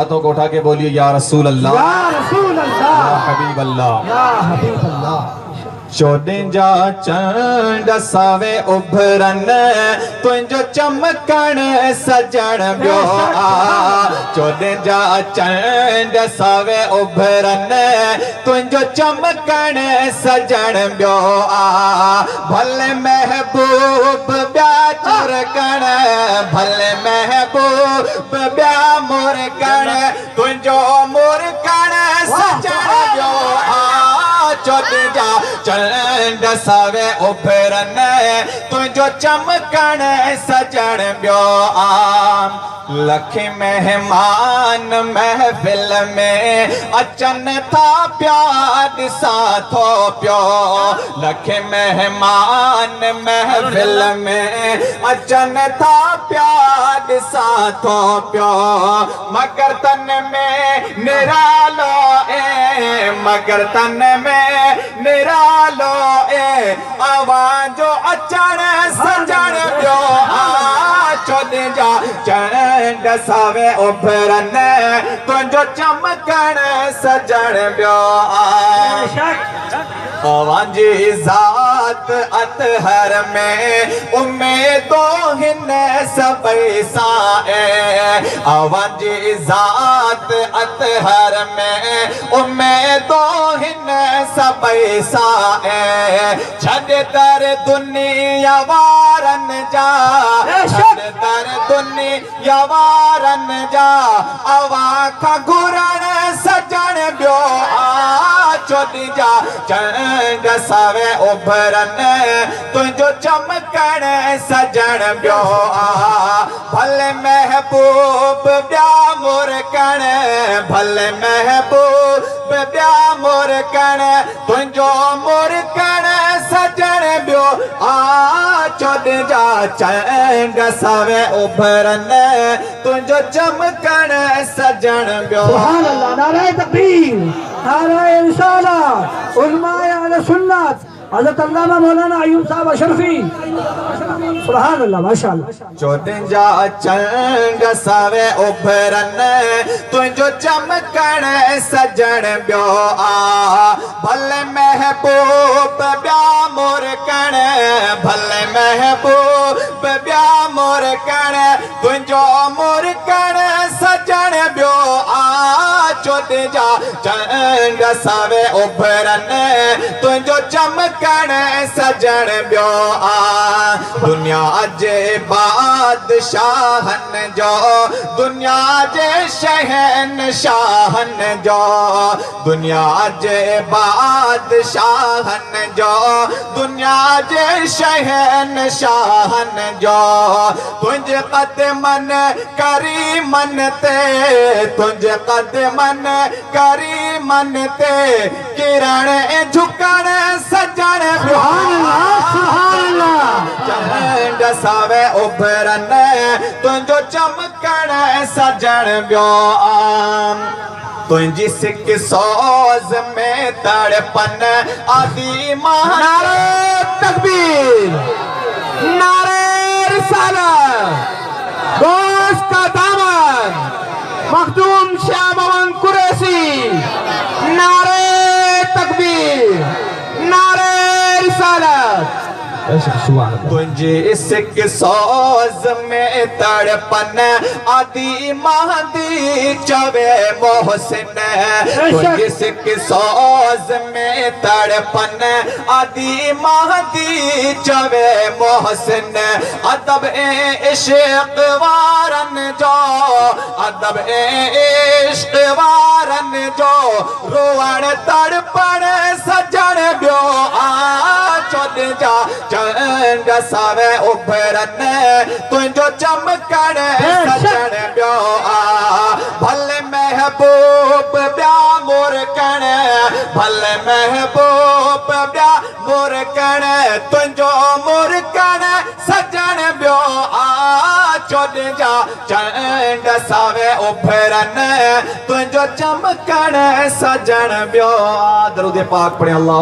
हाथों को उठा के बोलिए या रसूल अल्लाह, या रसूल अल्लाह, या हबीब अल्लाह, या हबीब अल्लाह। चोॾिन जा चंड सावे उभरन, तुंहिंजो चमकण सजण ॿियो आ। चोॾिन जा चंड सावे उभरन, तुंहिंजो चमकण सजण ॿियो आ। भले महबूब ॿिया चुरकण, भले महबूब ॿिया मुरकण, तुंहिंजो मुरकण सजण ॿियो आ। चोॾिन जा चंड सावे उभरन, तुंहिंजो चमकण सजण ॿियो आ। लखे मेहमान महफ़िल में अचनि था पिया, ॾिसां थो पियो। लखे मेहमान महफ़िल में अचनि था पिया, ॾिसां थो पियो। मगर तन में निरालो मगर तन में निरालो आवाज़ो अचण सजण ॿियो आ। चोॾिन जा चंड सावे उभरन, तुंहिंजो चमकण सजण ॿियो आ। अवांजी ज़ात अतहर में उम्मीदों हिन सभई सां अवांजी ज़ात अतहर में उम्मीदों हिन सभई सां छॾ दर दुनिया वारन जा, छॾ दर दुनिया वारन जा, अवा खां घुरण सजण ॿियो आ। चोॾिन जा चंड सावे उभरन, तुंहिंजो चमकण सजण ॿियो आ। भले महबूब ॿिया मुरकण, भले महबूब ॿिया मुरकण, तुंहिंजो मुरकण सजण ॿियो आ। चोॾिन जा चंड सावे उभरन, तुंहिंजो चमकण सजण ॿियो। सुभान अल्लाह, नारे तकबीर, नारे रिसालत, उलमाए अहले सुन्नत, हज़रत अल्लामा मौलाना अयूब साहब शरीफी। सुभान अल्लाह, माशाअल्लाह। चोॾिन जा चंड सावे उभरन, तुंहिंजो चमकण सजण ॿियो आ। भले महबूब ॿिया मुरकण, भले महबूब ॿिया मुरकण, तुंहिंजो मुरकण सजण ॿियो आ। चोॾिन जा चंड सावे उभरन, तुंहिंजो चमकण सजण ॿियो आ। दुनिया जे बादशाहनि जो, दुनिया जे शहनशाहनि जो, दुनिया जे बादशाहनि जो, दुनिया जे शहनशाहनि जो, तुंहिंजे क़दमनि करीमनि ते, तुंहिंजे क़दमनि करीमनि ते किरण झुकण सजण ॿियो आ। चंड सावे उभरन, तुंहिंजो चमकण सजण ॿियो आ। तुंहिंजी सिक सोज़ में तड़पन आदि मां। नारे तकबीर, नारे रिसालत, दोस्त का दामन, मखदूम श्याम कुरैशी। नारे तकबीर, नारे रिसालत। तुंहिंजी सिक सोज़ में तड़पन आदि महदी चवे मोहसिन। तुंहिंजी सिक सोज़ में तड़पन आदि महदी चवे मोहसिन। अदब इश्क़ वारन जो, अदब इश्क़ वारन जो, रोअण तड़पण सजण ॿियो आ। चोॾिन जा चंड सावे उभरन, तुंहिंजो चमकण सजण ॿियो आ। भले महबूब ॿिया मुरकण, भले महबूब ॿिया मुरकण, तुंहिंजो मुरकण सजण ॿियो आ। चोॾिन जा चंड सावे उभरन, तुंहिंजो चमकण सजण ॿियो आ। दरूद पाक पढ़े अल्लाह।